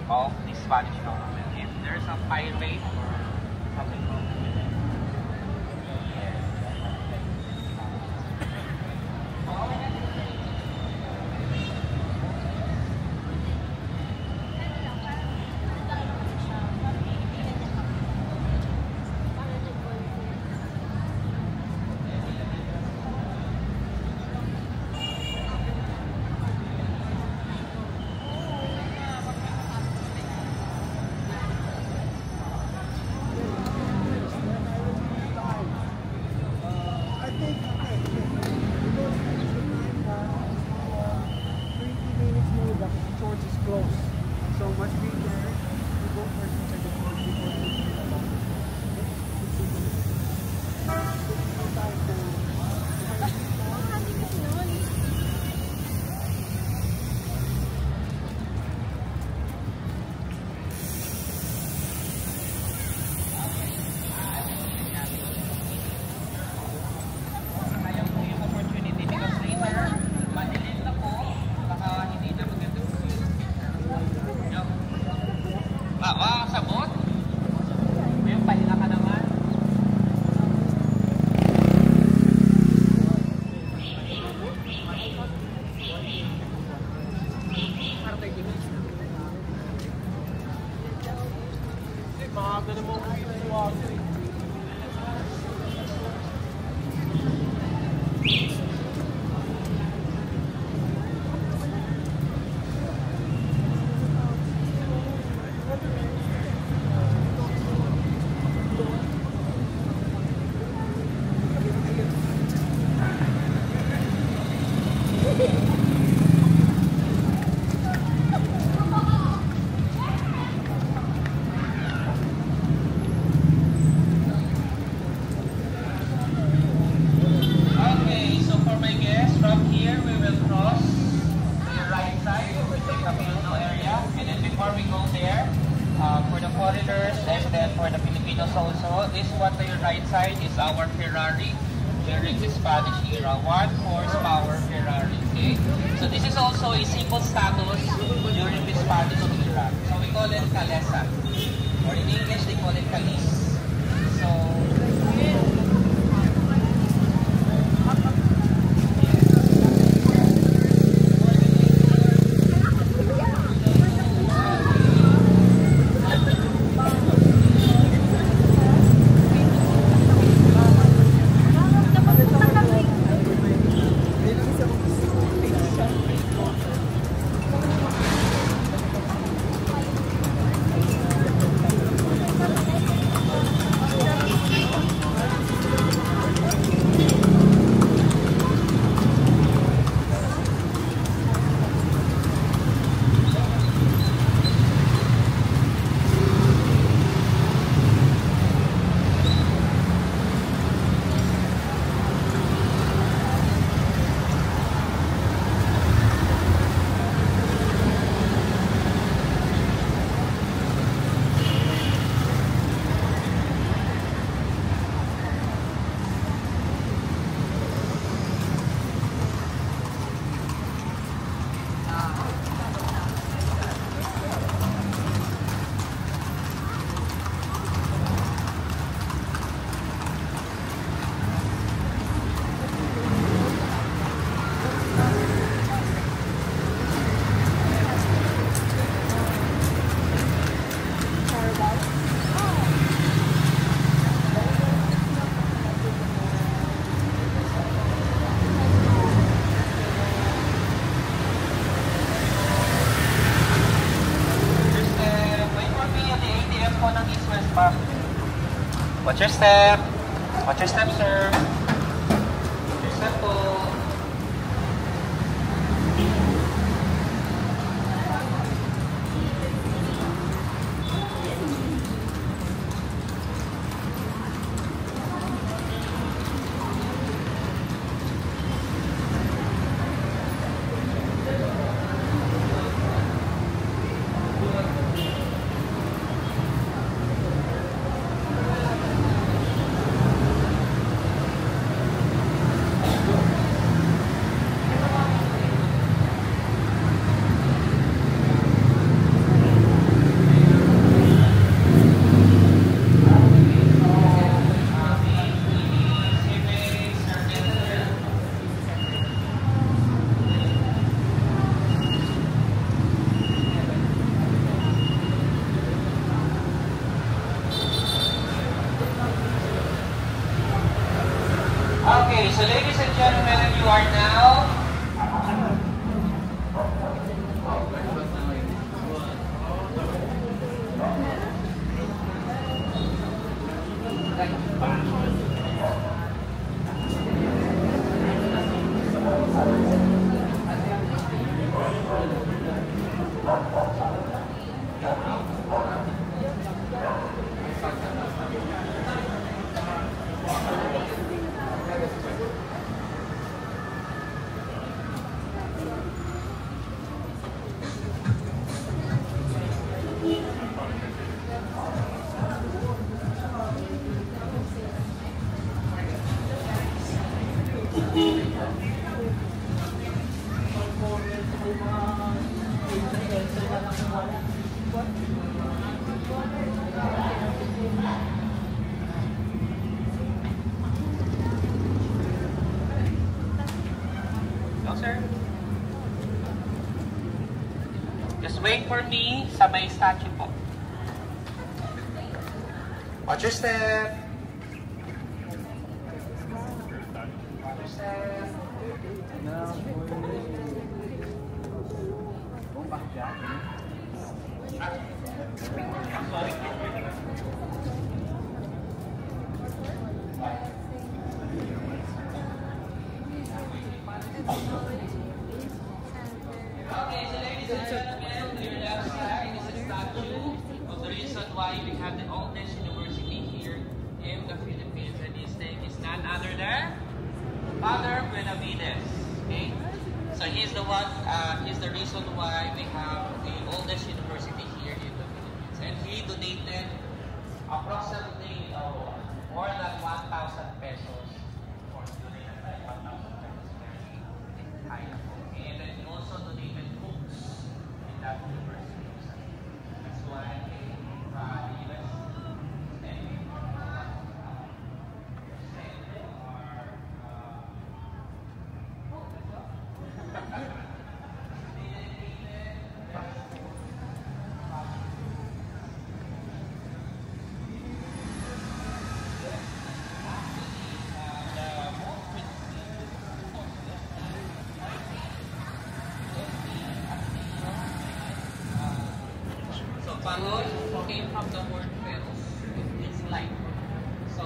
Of the Spanish government. If there's a pirate or something wrong with it. Our Ferrari during the Spanish era, 1 horsepower Ferrari. Okay, so this is also a single status during the Spanish era. So we call it calesa, or in English they call it calis. So Watch your step. Watch your step, sir. Watch your step po. Okay, so ladies and gentlemen, you are now sir. Just wait for me sa may statue po. Watch your step. Watch your step. Okay, so ladies and gentlemen, your left side is a statue of the reason why we have the oldest university here in the Philippines, and his name is none other than Father Benavides. Okay, so he's the one. He's the reason why we have the oldest university here in the Philippines, and he donated approximately more than 1,000 pesos for donated by 1,000 pesos. And then he also donated books in that university. That's why the US Balon came from the word feros. It's light. So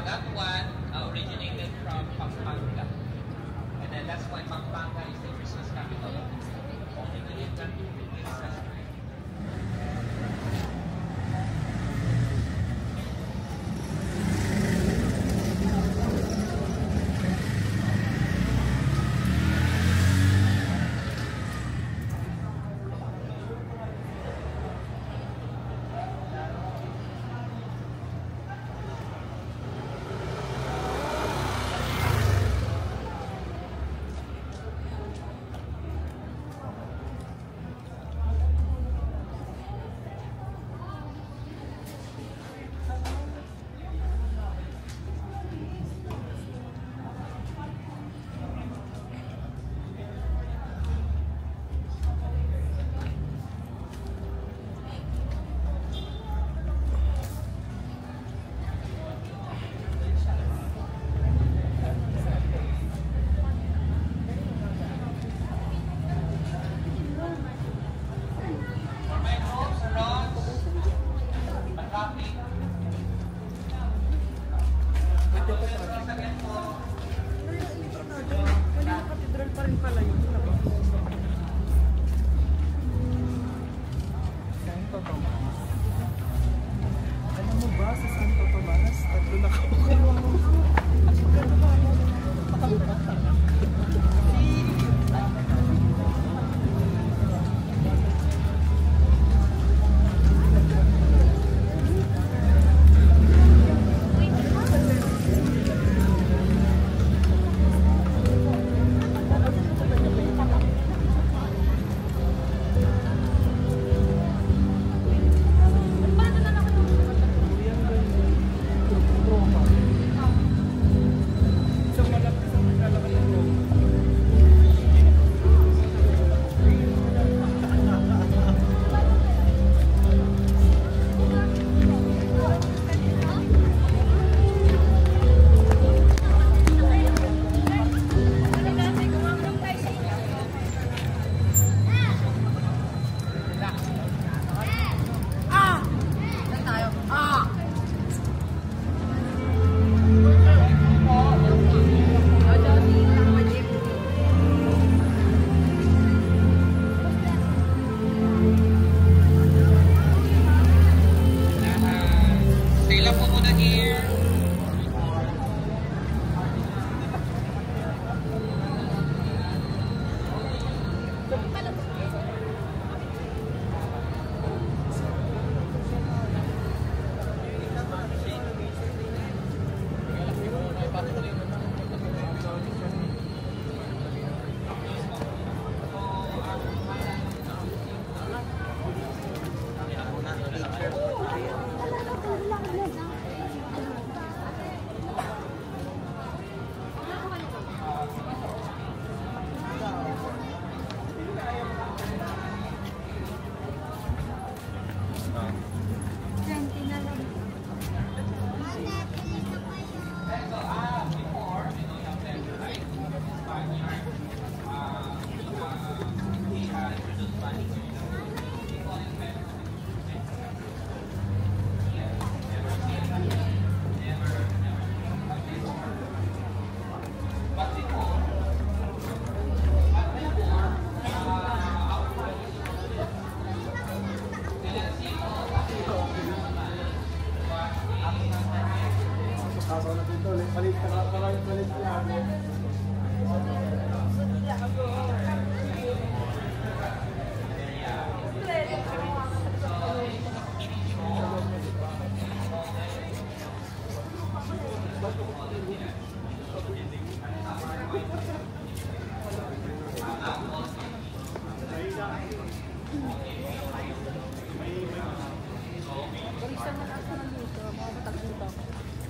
that one originated from Pampanga. And then that's why Pampanga is the Christmas capital of the Philippines. Only believe that it's Yun pala yun. Santo Tomas. Alam mo ba sa Santo Tomas, tatlo na ako.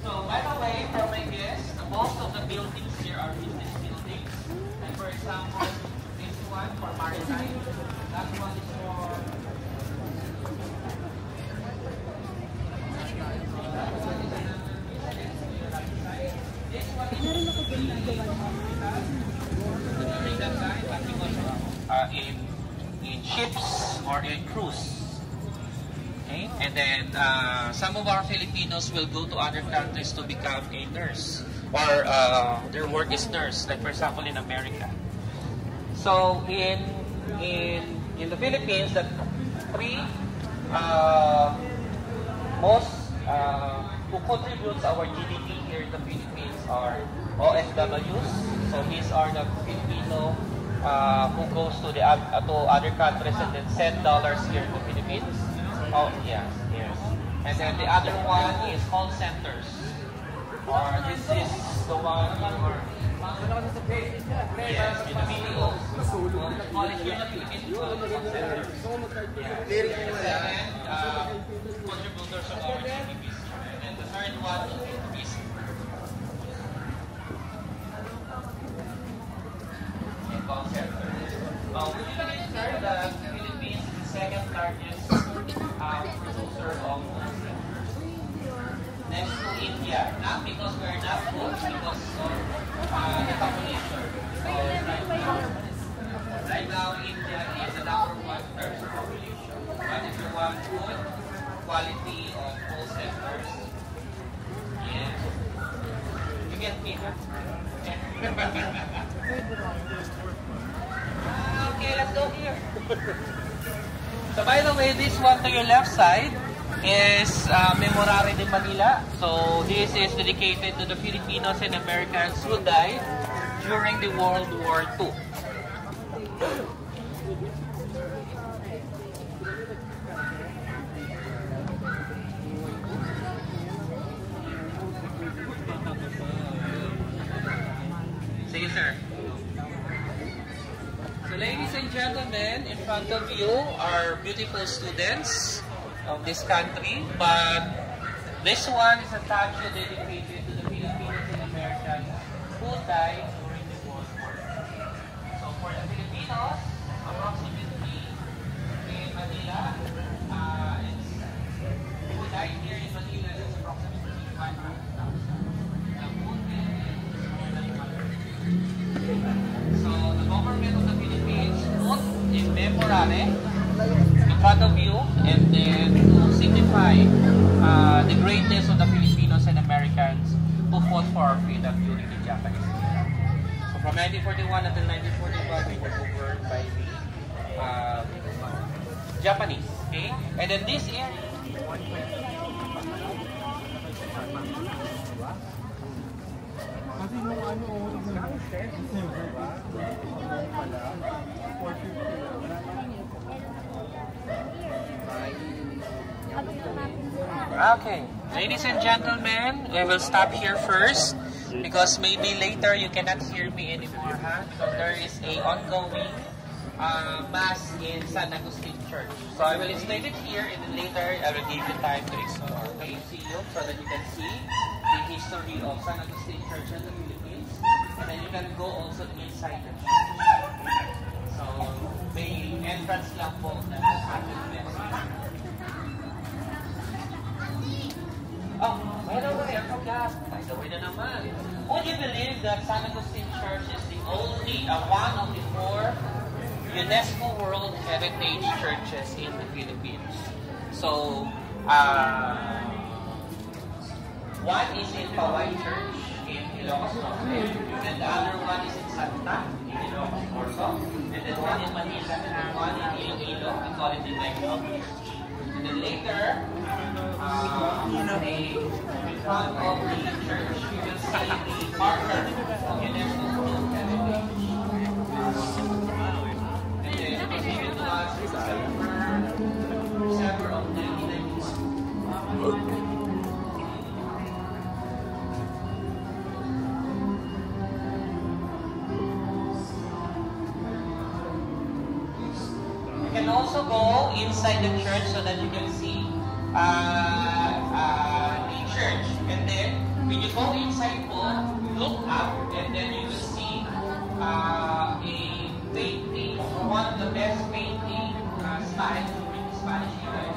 So, by the way, for my guests, most of the buildings here are business buildings. Like for example, this one for maritime. That one is for... This one is in ships or in cruise. Okay? And then some of our Filipinos will go to other countries to become a nurse, or their work is nurse, like for example in America. So in the Philippines, the three most who contributes our GDP here in the Philippines are OFWs. So these are the Filipino who goes to other countries and then send dollars here in the Philippines. Oh yes, yes. And then the other one is call centers. Or this is the one for yes, in the BPO. College here in the Philippines, call centers. Yeah. Contributors of our GDPs. And then the third one is call centers. We believe, sir, that the Philippines is the second largest producer of call centers. Next to India, not because we're not good, because of the population. So right now, India is the number one in terms of population. But if you want good quality of call centers, yes, you get me. Okay, let's go here. So by the way, this one to your left side is Memorare de Manila. So this is dedicated to the Filipinos and Americans who died during the World War II. Sige, sir. So ladies and gentlemen, in front of you are beautiful students of this country, but this one is a statue dedicated to the Filipinos and Americans who died during the World War II. So for the Filipinos, approximately in Manila, who died here in Manila is approximately 500,000. The wounded is more than 100,000. So the government of the Philippines put in Memorare in front of you, and then to signify the greatness of the Filipinos and Americans who fought for our freedom during the Japanese era. So from 1941 until 1945, we were governed by the Japanese. Okay, and then this area. Kasi nung ano, Okay, ladies and gentlemen, we will stop here first because maybe later you cannot hear me anymore, huh? Because there is a ongoing mass in San Agustin Church. So I will explain it here, and then later I will give you time to explore. Okay, see you so that you can see the history of San Agustin Church in the Philippines, and then you can go also inside the church. So may entrance lang po na ating message. Oh, by the way, I forgot. By the way na naman. Would you believe that San Agustin Church is the only, one of the 4 UNESCO World Heritage Churches in the Philippines? So, one is in Paway Church in Ilocos Norte, and the other one is in Santa in Ilocos Norte, and then one in Manila, and then one in Iloilo. We call it the Negro Church. And then later, in front of the church, you will see the marker of UNESCO World Heritage. And then it was given to us December of 1991. You can also go inside the church so that you can see the church, and then when you go inside po, look up, and then you will see a painting, one of the best painting styles during the Spanish era.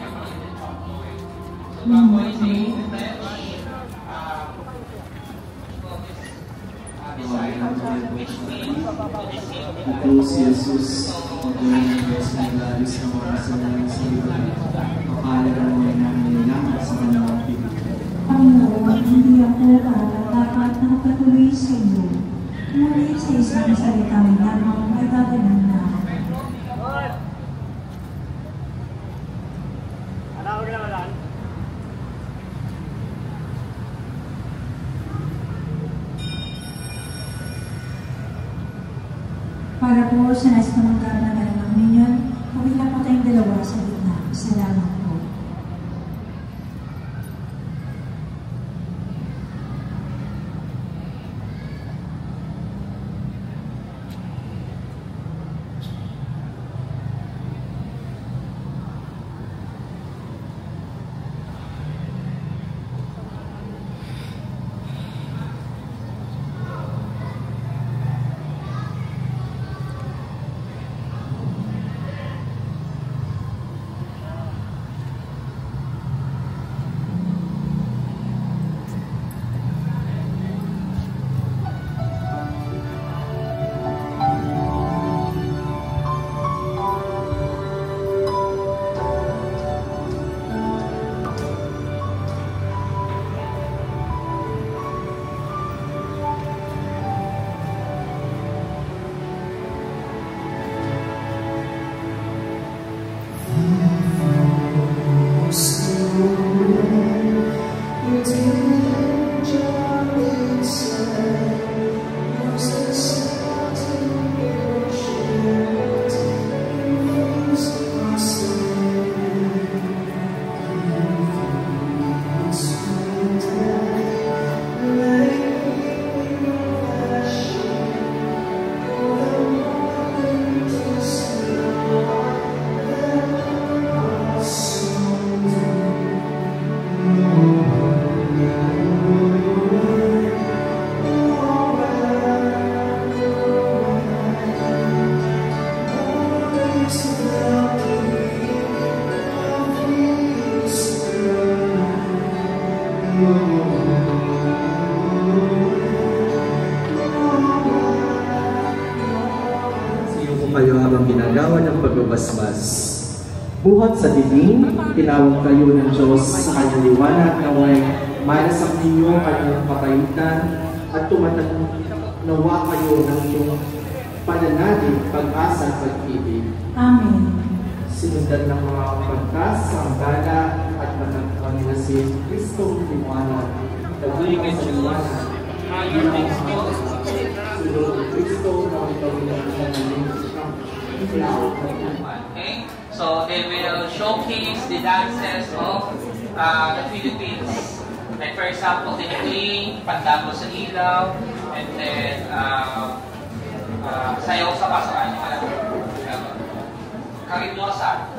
So Baco is a French design, which means Ito si Jesus, magaling sa naglalis ng mga kasalanan sa iba. Mapalagawa namin nilang sa kanyang pilihan. Panginoon, hindi ako dapat nakapatuloy sa iyo. Ngunit sa isang salita lamang ay gagaling na. Para po sa nais tumanggap na galang ninyo, pagkila po tayong dalawa sa gitna. Salamat po. larawan ng pagbabasbas. Buhat sa dilim, tinawag kayo ng Diyos sa kanyang liwanag na way malasak ninyo kanyang kapaitan at tumatanawa kayo ng iyong pananalig, pag-asa at pag-ibig. Amen. Sinundan ng mga pagkas, sanggala at matagpuan nila si Kristong liwanag. Nabuhay sa liwanag. Sunod ni Kristo na ang pagkakas ng Okay, so they will showcase the dances of the Philippines. Like for example, tinikling, pandago sa ilaw, and then sayaw sa pasokan. Karinyosa.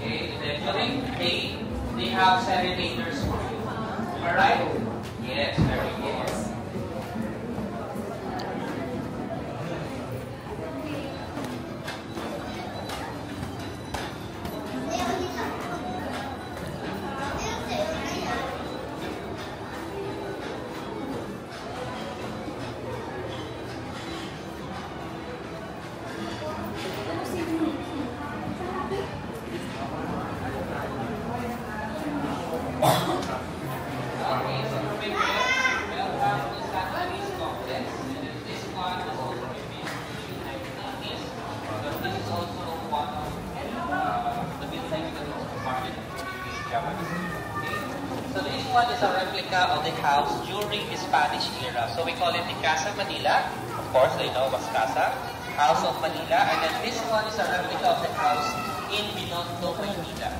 Okay, and then during the day, they have serenaders for you. Alright? Yes, very good. Of the house during the Spanish era. So we call it the Casa Manila. Of course, they know what's Casa. House of Manila. And then this one is a replica of the house in Binondo, Manila.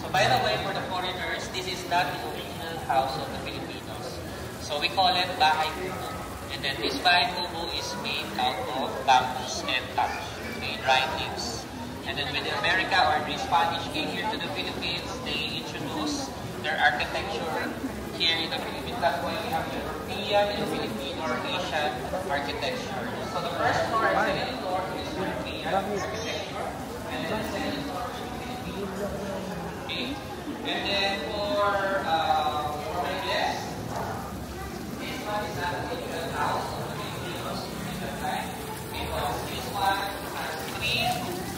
So by the way, for the foreigners, this is not the original house of the Filipinos. So we call it Bahay Kubo. And then this Bahay Kubo is made out of bamboos and thatch, okay, dried leaves. And then when the America or the Spanish came here to the Philippines, they introduced their architecture here in the Philippines. That's why we have European and Filipino or Asian architecture. So the first floor and second floor is European architecture, and then the second floor is Filipino. Okay, and then for my guests, this one is not a typical house of the Filipinos at that time, because this one has 3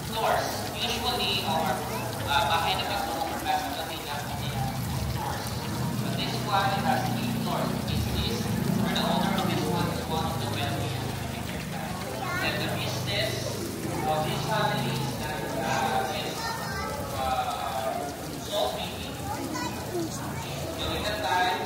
floors. Usually, our bahay na pagtuong or Casa Manila floors. But this one has 3 floors, which is for the owner of this one is one of the wealthiest in their time. And the business of this family is salt making. During that time,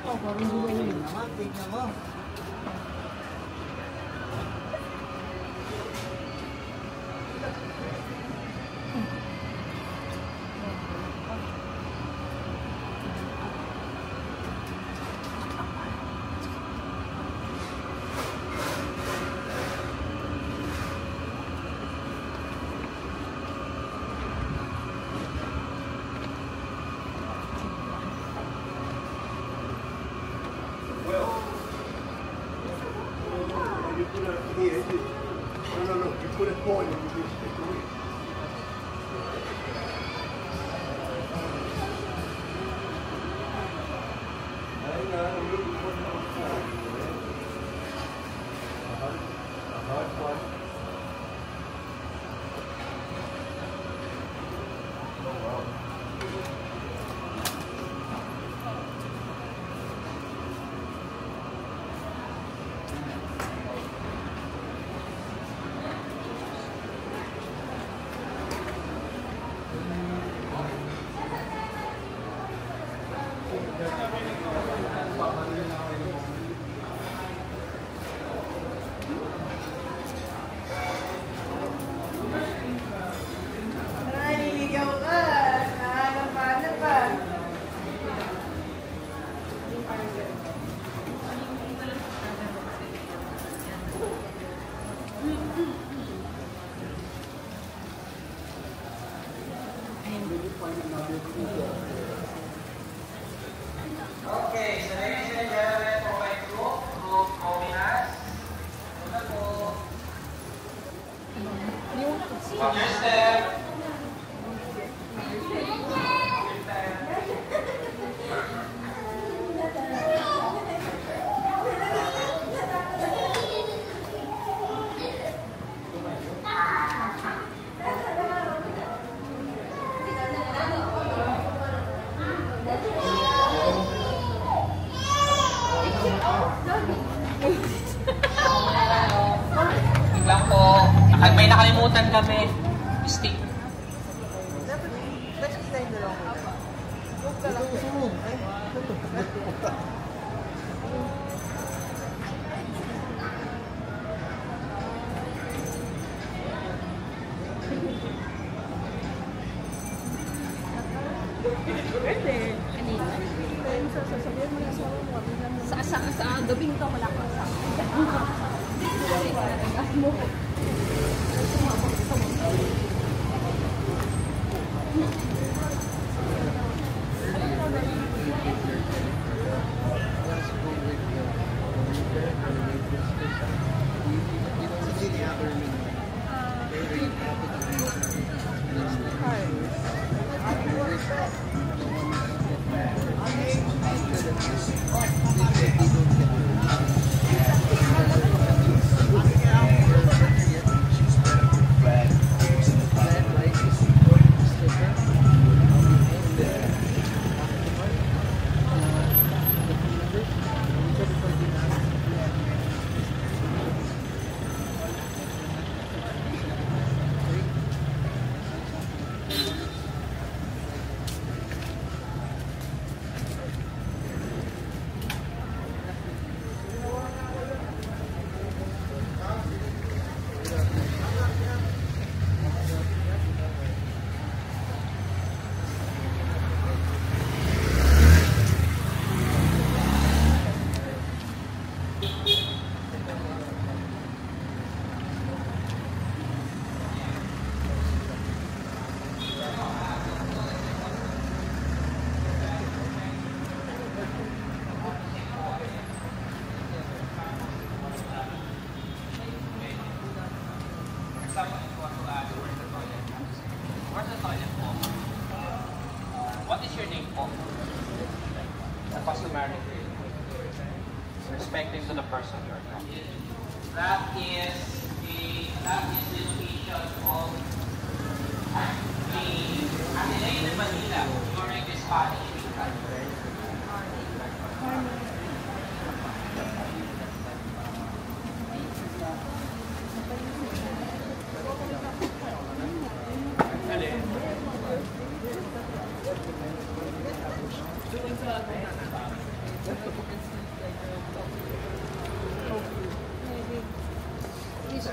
Oh, parang hindi naman. Tingnan mo. No, you put it forward and you just stick the wheel. A hard one. Oh, wow. Naliligaw ka. Nakahanap ka. Okay, so ladies and gentlemen, for my group Cominas. Una po. Watch your step. Biglang po, may nakalimutan kami. Stick. Dapat stay na lang. Huwag ka lang. Sa gabing to, wala ko sa Someone want to ask where's the toilet? Where's the toilet po? What is your name po? The customary name. Respecting to the person you're talking. That is the location of the Adelaide, Manila during the Spanish invasion. doon sa So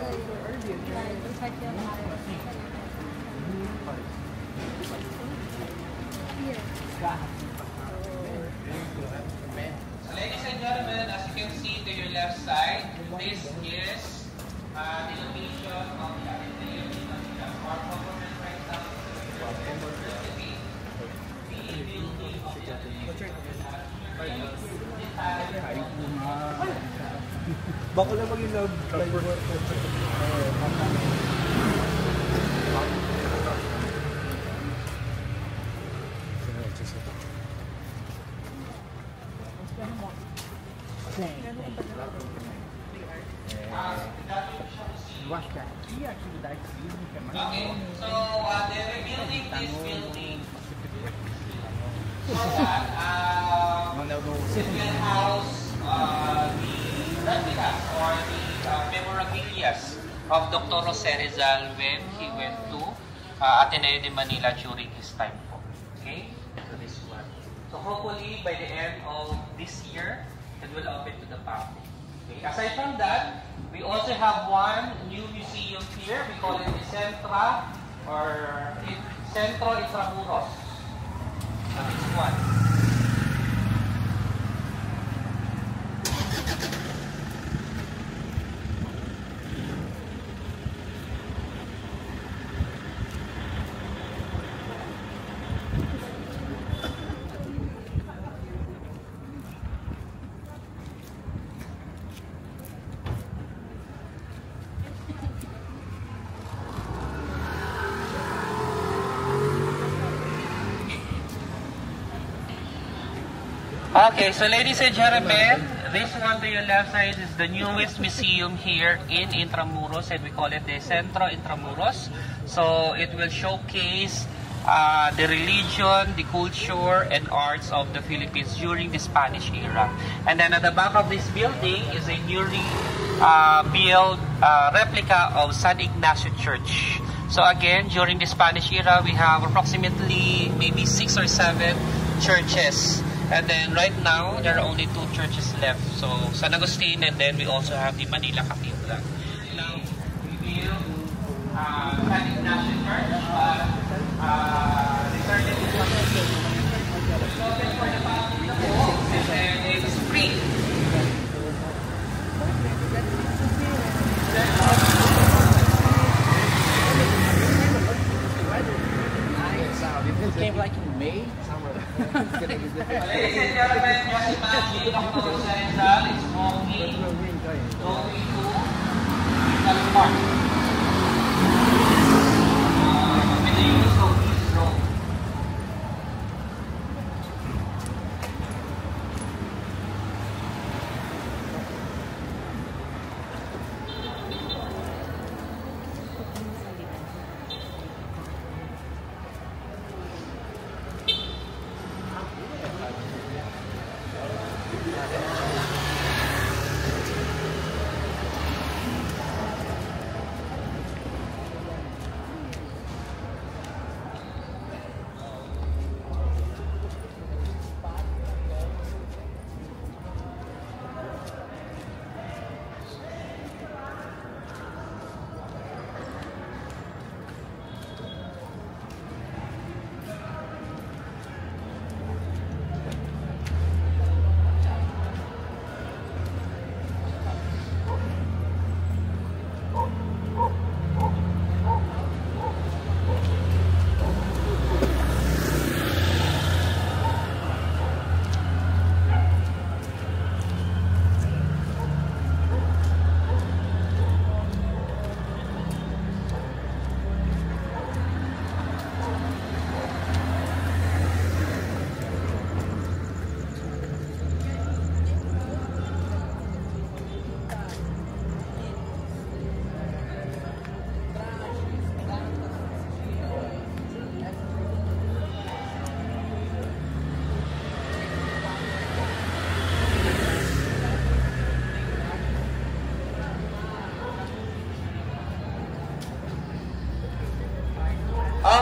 ladies and gentlemen, as you can see to your left side, this is the location of the our government right now. Bako lang mag-love. Okay, so they're rebuilding this building so that it will house the replicas or the memorabilia of Dr. Jose Rizal when he went to Ateneo de Manila during his time po. Okay, so this one. So hopefully by the end of this year, it will open to the public. Okay. Aside from that, we also have one new museum here. We call it the Centro Intramuros. So this one. Okay, so ladies and gentlemen, this one to your left side is the newest museum here in Intramuros, and we call it the Centro Intramuros. So it will showcase the religion, the culture, and arts of the Philippines during the Spanish era. And then at the back of this building is a newly built replica of San Ignacio Church. So again, during the Spanish era, we have approximately maybe 6 or 7 churches. And then right now, there are only 2 churches left. So San Agustin, and then we also have the Manila Cathedral. Now, we build San Ignacio Church, returning to it's open for the public and then it's free. It came like in May. Ladies and gentlemen, just imagine Dr. Jose Rizal is walking to the park with the use of his drone.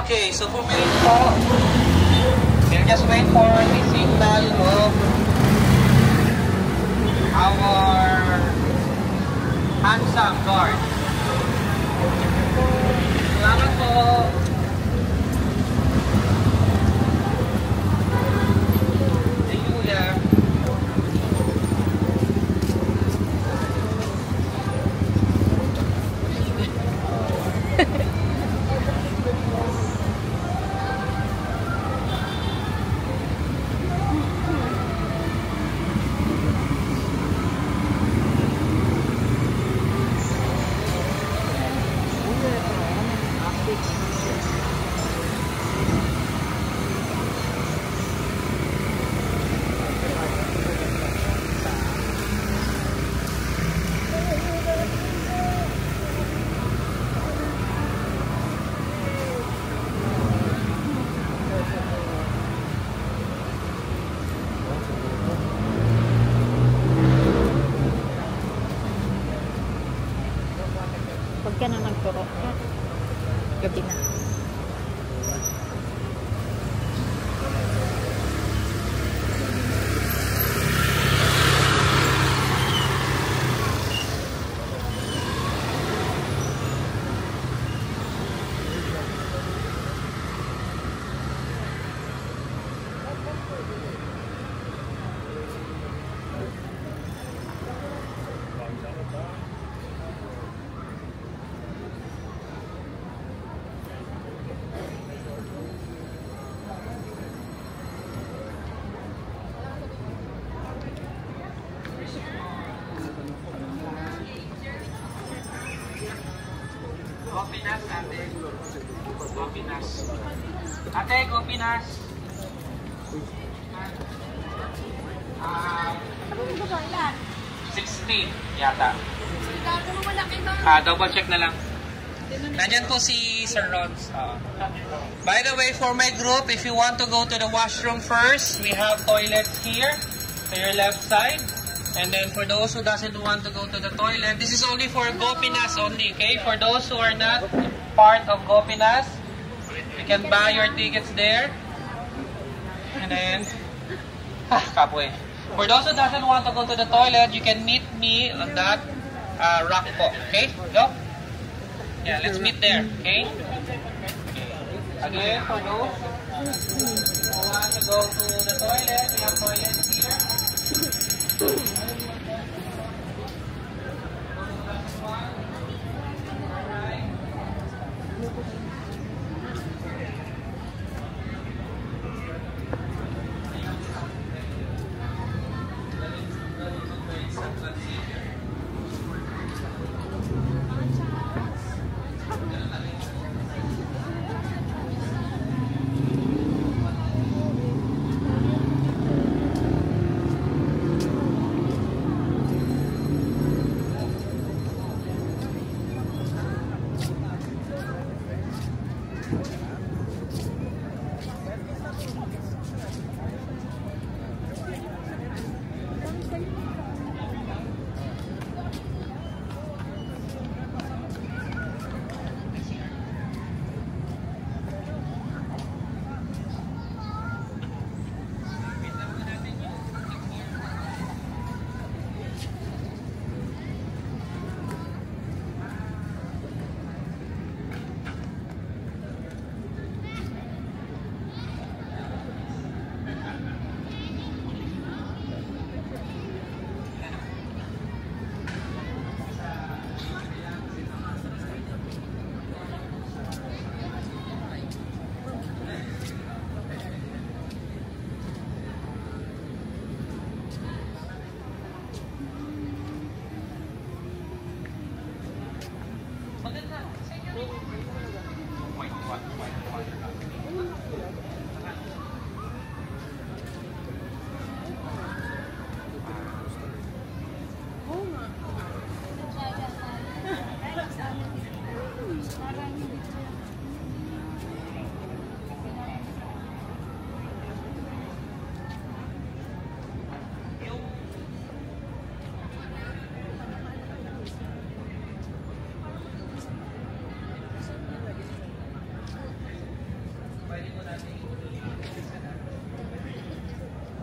Okay, so for me po, we'll just wait for the signal of our handsome guard. turo. Gabi na. Gopinas, ate. Gopinas. Ate, Gopinas. Ano yung babae? 16 yata. Double check na lang. Nandyan po si Sir Rons. By the way, for my group, if you want to go to the washroom first, we have toilets here to your left side. And then for those who doesn't want to go to the toilet, this is only for Gopinas only, okay? For those who are not part of Gopinas, you can buy your tickets there. And then, kapoy. For those who doesn't want to go to the toilet, you can meet me on that rock po, okay? Go. Yeah, let's meet there, okay? Again, for those who want to go to the toilet, we have toilets here.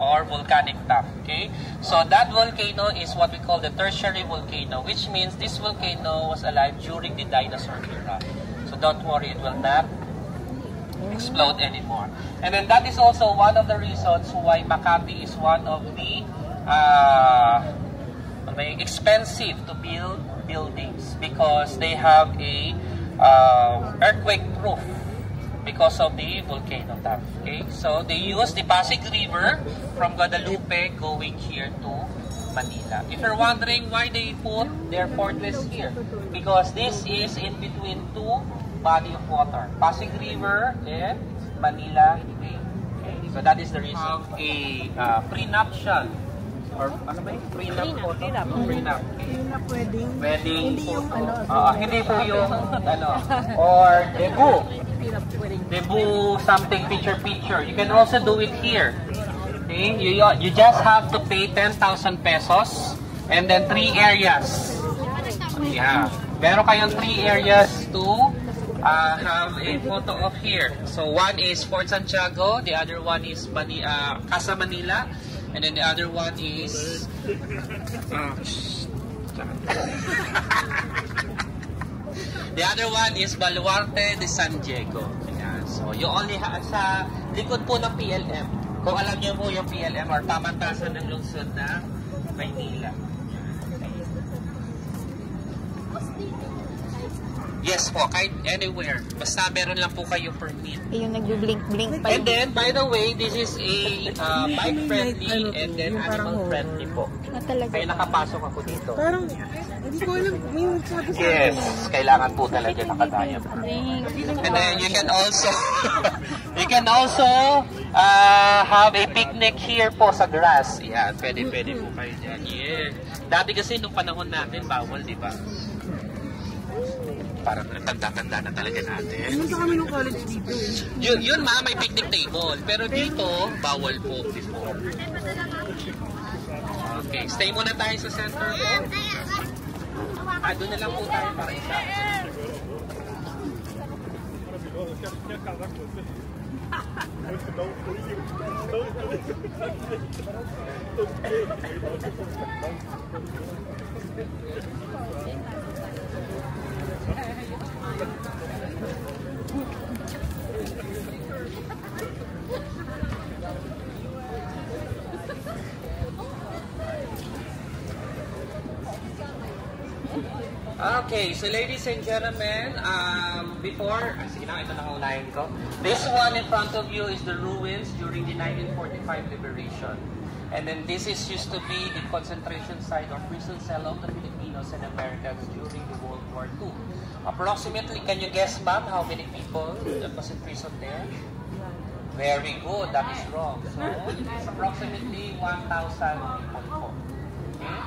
Or volcanic top, okay? So that volcano is what we call the tertiary volcano, which means this volcano was alive during the dinosaur era. So don't worry, it will not explode anymore. And then that is also one of the reasons why Makati is one of the expensive to build buildings, because they have a earthquake proof because of the volcano top. Okay, so they use the Pasig River from Guadalupe going here to Manila. If you're wondering why they put their fortress here, because this is in between two body of water, Pasig River and Manila Bay. Okay, so that is the reason. A prenuptial or ano ba yun? Prenup. Wedding photo. Hindi po yung ano, or debut something picture. You can also do it here. Okay? You just have to pay 10,000 pesos and then 3 areas. Yeah. Meron kayong 3 areas to have a photo of here. So one is Fort Santiago, the other one is Casa Manila, and then the other one is the other one is Baluarte de San Diego. Ayan. So you only have sa likod po ng PLM. Kung alam niyo po yung PLM or pamantasan ng lungsod ng Maynila. Yes po, kahit anywhere. Basta meron lang po kayo permit. Yung nag-blink-blink pa. And then, by the way, this is a bike-friendly and then animal-friendly po. Talaga. Kaya nakapasok ako dito. Parang, hindi ko alam, may sabi sa Yes, kailangan po talaga nakadaya po. And then, you can also have a picnic here po sa grass. Yan, pwede po kayo dyan. Yeah. Dati kasi nung panahon natin, bawal, di ba? Parang tanda-tanda na talaga natin. Pumunta kami nung college dito eh. Yun may picnic table. Pero dito, bawal po before. Okay, stay muna tayo sa center po. Doon na lang po tayo para isa. Okay, so ladies and gentlemen, sige na, ito na unahin ko. This one in front of you is the ruins during the 1945 liberation. And then this is used to be the concentration site or prison cell of the Filipinos and Americans during the World War II. Approximately, can you guess, ma'am, how many people that was in prison there? Very good, that is wrong. So, it's approximately 1,000 people. Okay?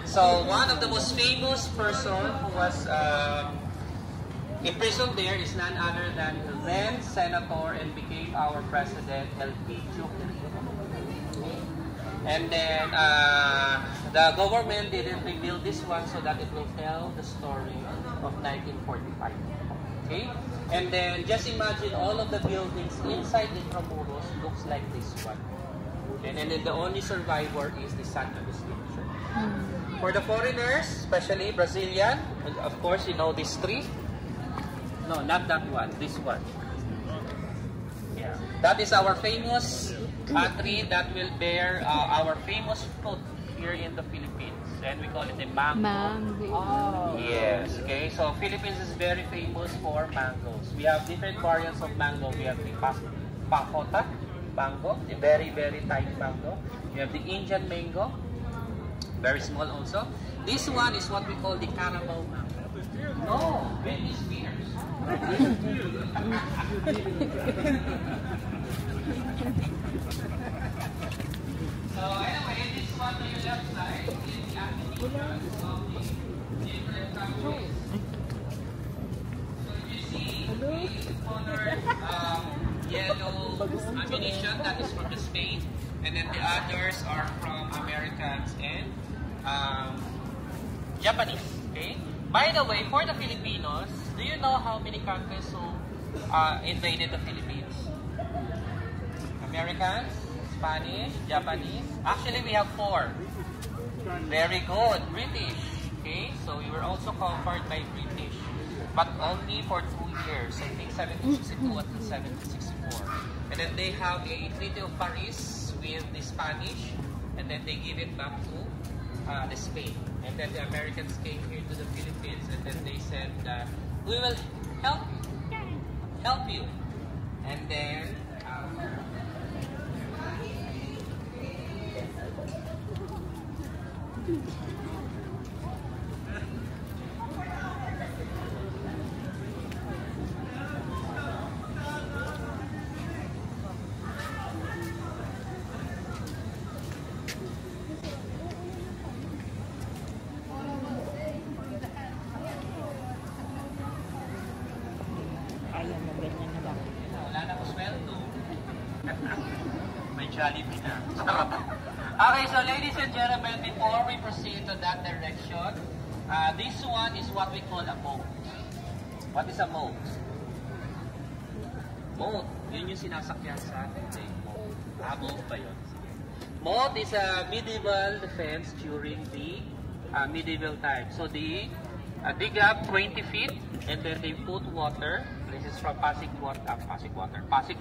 So, one of the most famous person who was imprisoned there is none other than the then Senator and became our President, Elpidio Quirino. And then, the government didn't reveal this one so that it will tell the story of 1945. Okay? And then, just imagine all of the buildings inside the Intramuros looks like this one. And then the only survivor is the San Agustin Church. For the foreigners, especially Brazilian, of course, you know this tree. No, not that one. This one. Yeah. That is our famous tree that will bear our famous fruit here in the Philippines. And we call it a mango. Oh. Yes. Okay. So Philippines is very famous for mangoes. We have different variants of mango. We have the pakota mango, the very, very tiny mango. We have the Indian mango, very small also. This one is what we call the Carabao mango. No, Britney Spears. So anyway, this one on your left side is the ammunition of the different countries. So you see the colored yellow ammunition that is from Spain, and then the others are from Americans and Japanese. Okay. By the way, for the Filipinos, do you know how many countries who invaded the Philippines? Americans, Spanish, Japanese. Actually, we have 4. Very good. British. Okay, so we were also conquered by British, but only for 2 years. I think 1762 until 1764. And then they have a Treaty of Paris with the Spanish, and then they give it back to the Spain. And then the Americans came here to the Philippines, and then they said, we will help you. And then Jollibee na. Okay, so ladies and gentlemen, before we proceed to that direction, this one is what we call a boat. What is a moat? Moat, yun yung sinasakyan sa lake. Moat ba yun? Moat is a medieval defense during the medieval time. So they dig up 20 feet and then they put water. This is from Pasig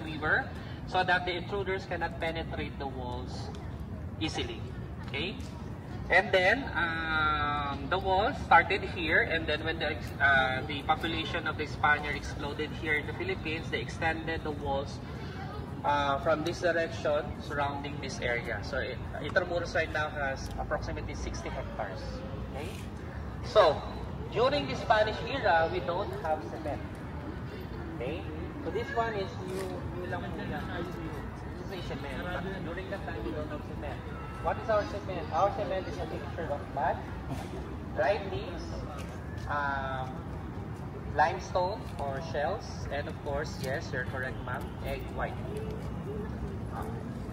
River, so that the intruders cannot penetrate the walls easily. Okay? And then the walls started here, and then when the population of the Spaniard exploded here in the Philippines, they extended the walls from this direction surrounding this area. So Intramuros right now has approximately 60 hectares. Okay? So during the Spanish era, we don't have cement. Okay? So this one is new lang muna. This is cement. But during that time, we don't have cement. What is our cement? Our cement is a mixture of mud, dried leaves, limestone or shells, and of course, yes, you're correct, ma'am, egg white.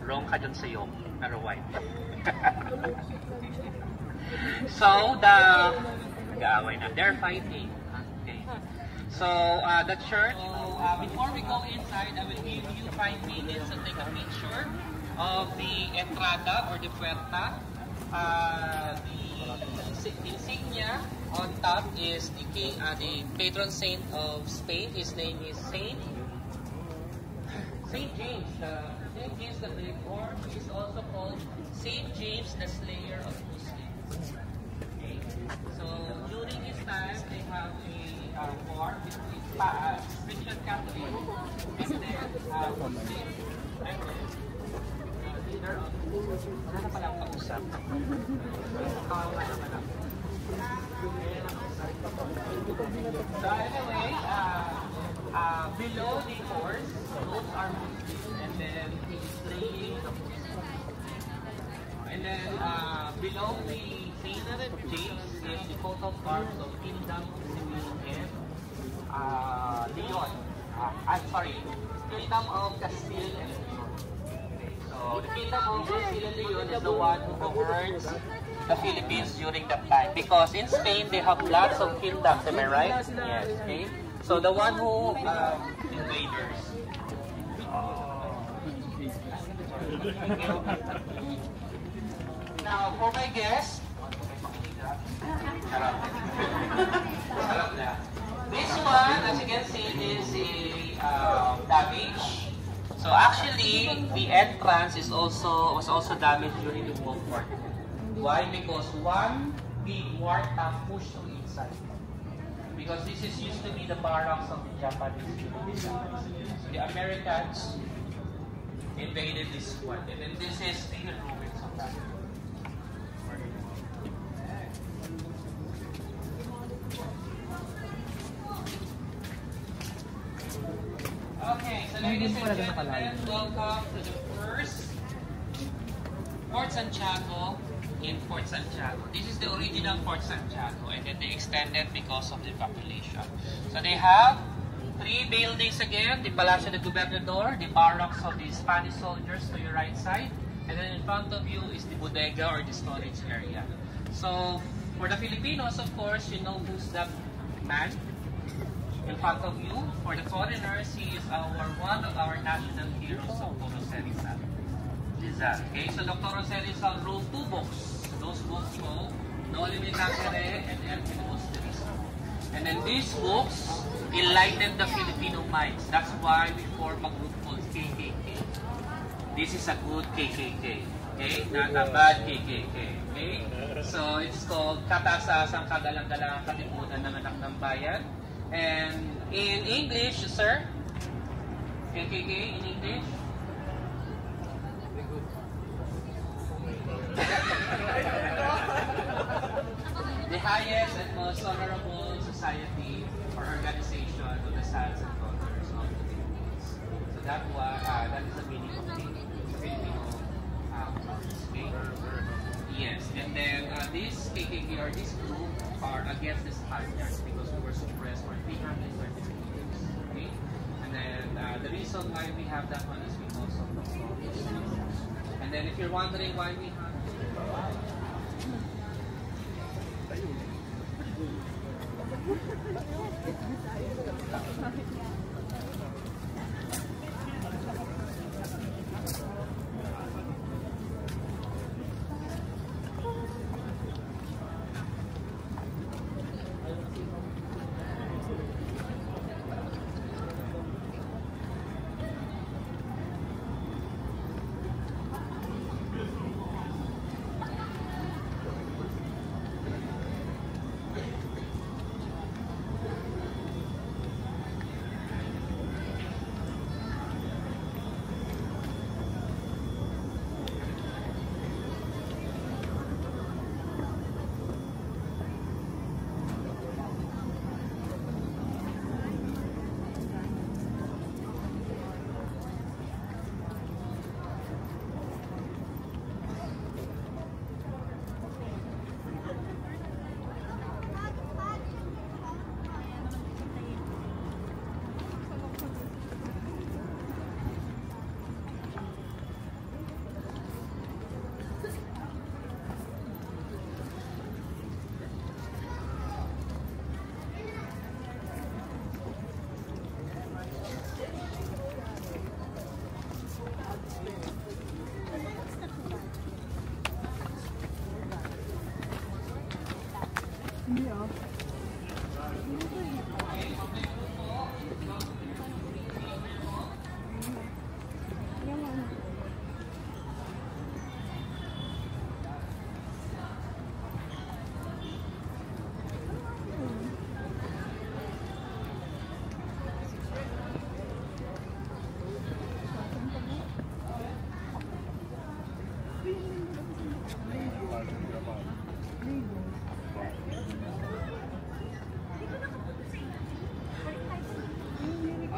Wrong ka dun sa yolk, pero white. So, they're fighting. Okay. So, the church, before we go inside, I will give you 5 minutes to take a picture of the entrada or the puerta. The insignia on top is the patron saint of Spain. His name is Saint James. Saint James the Great, or he is also called Saint James the Slayer of Muslims. Okay. So during his time, they have a war between Christian Catholic and then Muslims. And then wala na palang kausap. So anyway, below the horse, those are Muslims, and then he's slaying the Muslims. And then below the Saint James is the coat of arms of Kingdom of Leon and Leon. Kingdom of Castile and Leon. So the Kingdom of Castile and Leon is the one who governs the Philippines during that time, because in Spain they have lots of kingdoms. Am I right? Yes. Okay. So the one who invaders. Now for my guest, this one, as you can see, is a damage. So actually, the entrance was also damaged during the World War II. Why? Because one big war tank pushed through inside. Because this used to be the barracks of the Japanese military. So the Americans invaded this one, and then this is the ruins of that. Okay, so ladies and gentlemen, welcome to the first Fort Santiago in Fort Santiago. This is the original Fort Santiago, and then they extended because of the population. So they have 3 buildings again: the Palacio de Gobernador, the barracks of the Spanish soldiers to your right side, and then in front of you is the bodega or the storage area. So for the Filipinos, of course, you know who's that man in front of you. For the foreigners, he is one of our national heroes, Dr. Jose Rizal. Okay, so Dr. Jose Rizal wrote 2 books. Those books called Noli Me Tangere and El Filibusterismo. And then these books enlightened the Filipino minds. That's why we form a group called KKK. This is a good KKK. Okay, not a bad KKK. Okay, so it's called Katasasang Kadalang-dalang Katipunan ng Anak ng Bayan. And in English, sir, KKK in English? The highest and most honorable society or organization of the sons and daughters of the Philippines. So that is the meaning of the Filipino okay? Yes, and then this KKK or this group are against the Spaniards because we were suppressed for 326 years. Okay? And then the reason why we have that one is because of the stories. And then if you're wondering why we have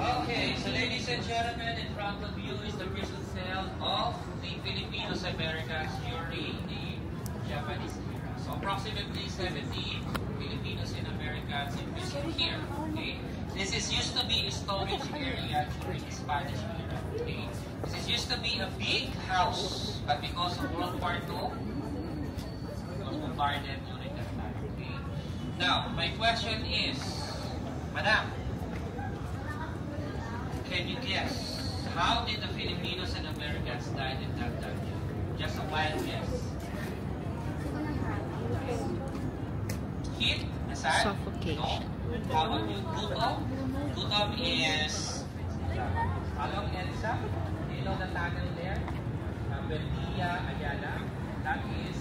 Okay, so ladies and gentlemen, in front of you is the prison cell of the Filipinos Americans during the Japanese era. So approximately 70 Filipinos and Americans in prison here. Okay, this is used to be a storage area during the Spanish era. Okay, this is used to be a big house, but because of World War II, it was bombarded during that time. Okay, now my question is, Madam, can you guess how did the Filipinos and Americans die in that dungeon? Just a wild guess. Hit? Aside? Suffocation. No? How about you? Gutom? Gutom is... Hello, Elsa? Do you know the tunnel there? Beldia, Ayala. That is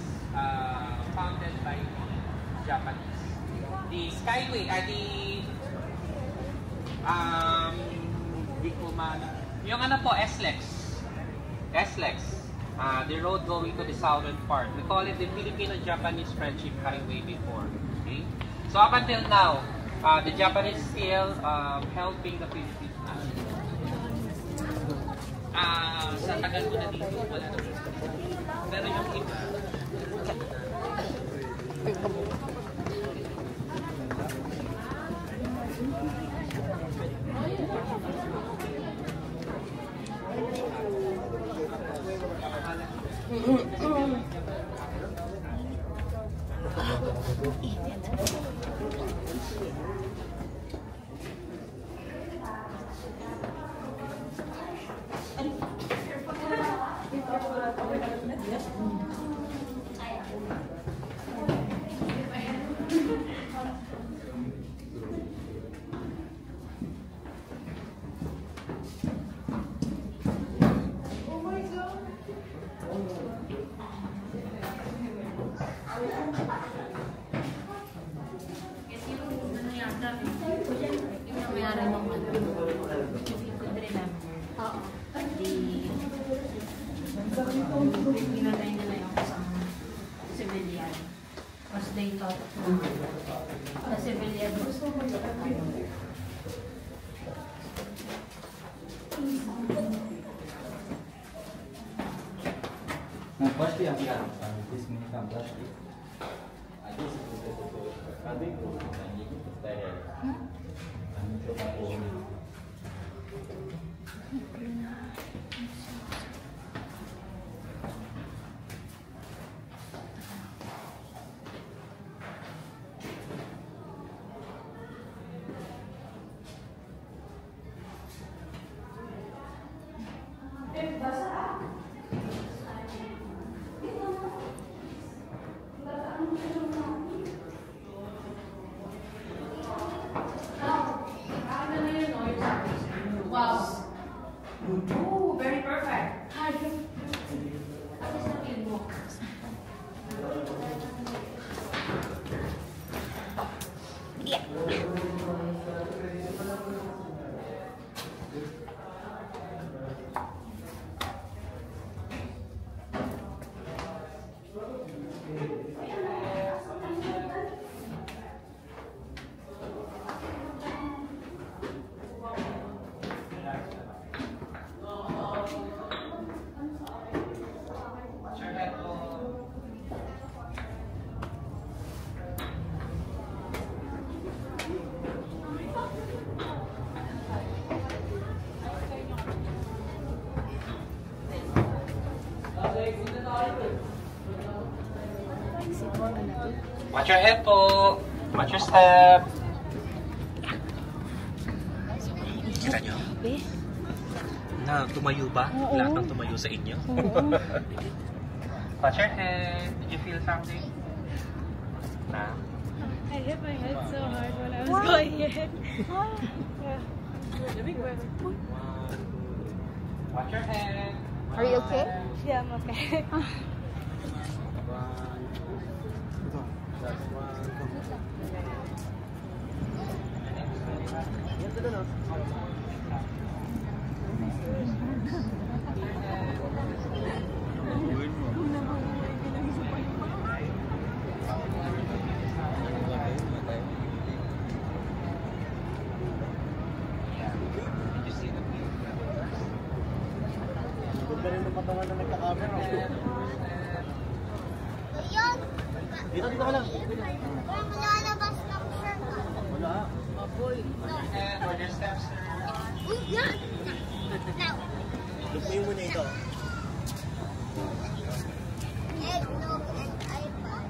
founded by the Japanese. The Skyway, yung ano po, SLEX. The road going to the southern part. We call it the Filipino-Japanese Friendship Highway before. Okay? So up until now, the Japanese still helping the Philippines. Sa tagal mo na dito, wala na. Pero yung iba, pinatay nila yung isang civilian. Mas they thought the civilian was Pasti yang bilang, this minimum pasti. Ada sesuatu kami pun ini kita kami coba Wow. Oh, very perfect. Yeah. Watch your head po. Watch your step. Kita nyo? Na tumayo ba? Lahat ng tumayo sa inyo? Watch your head. Did you feel something? Na? I hit my head so hard when I was going in. Watch your head. Are you okay? Yeah, I'm okay. Dito ka lang. Lalabas ng shirt. Wala. And watch your steps. Now. Lupayin mo na ito. Eggnog and iPad.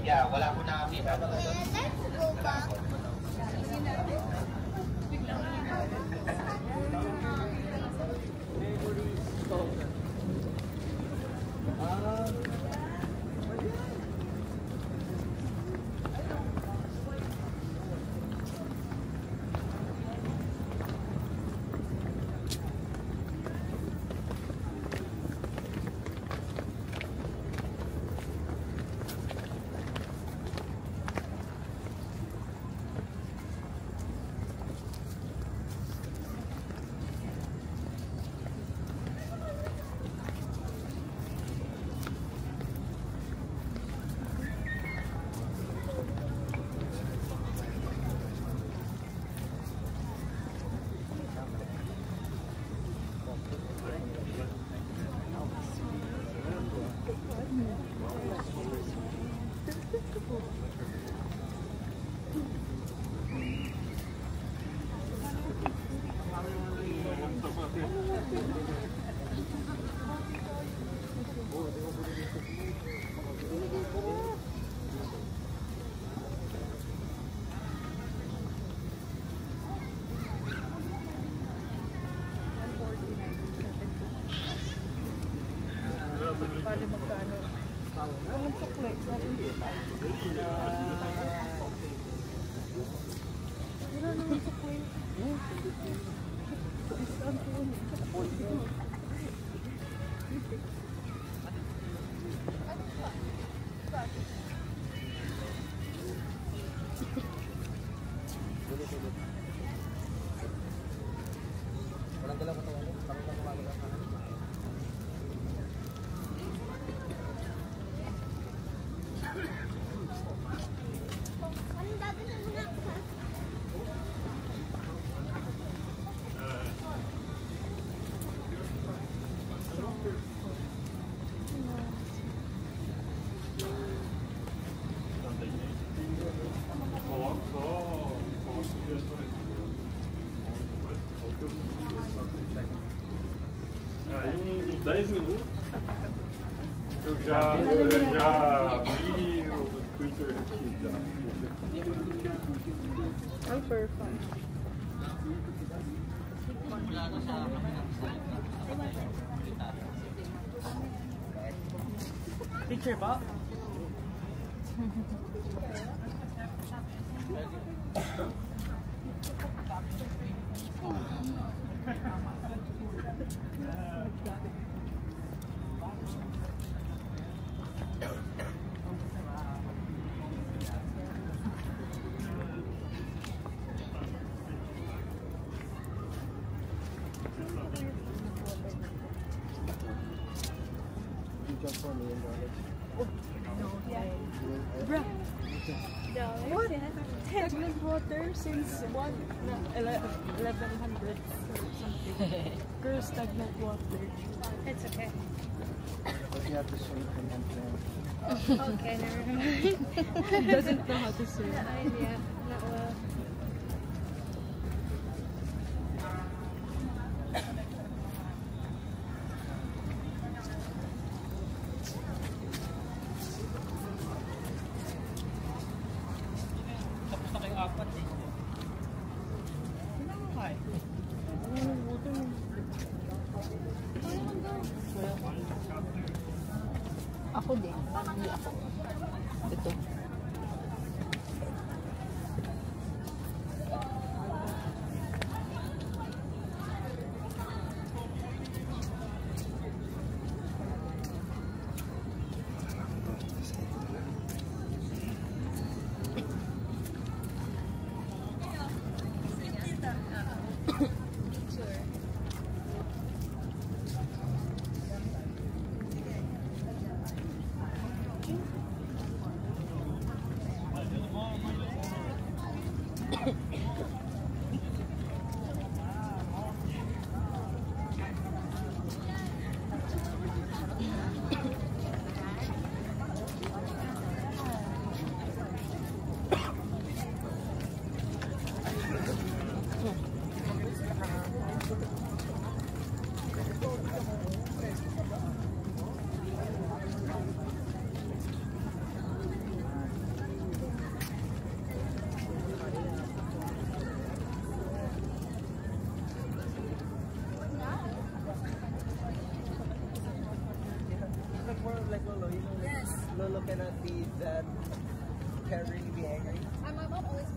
Yeah, wala ko nakakita. Let's go back. Eu já vi o Twitter aqui já. Ang perfect. Picture pa? What? Stagnant water since 1100 or something. Girl, stagnant water. It's okay. But you have to swim and then Okay, never mind. Doesn't know how to swim. Yeah, not well. Ako din. Hindi ako. Ito. Like Lolo, you know, like Lolo cannot be that carry, be angry. My mom always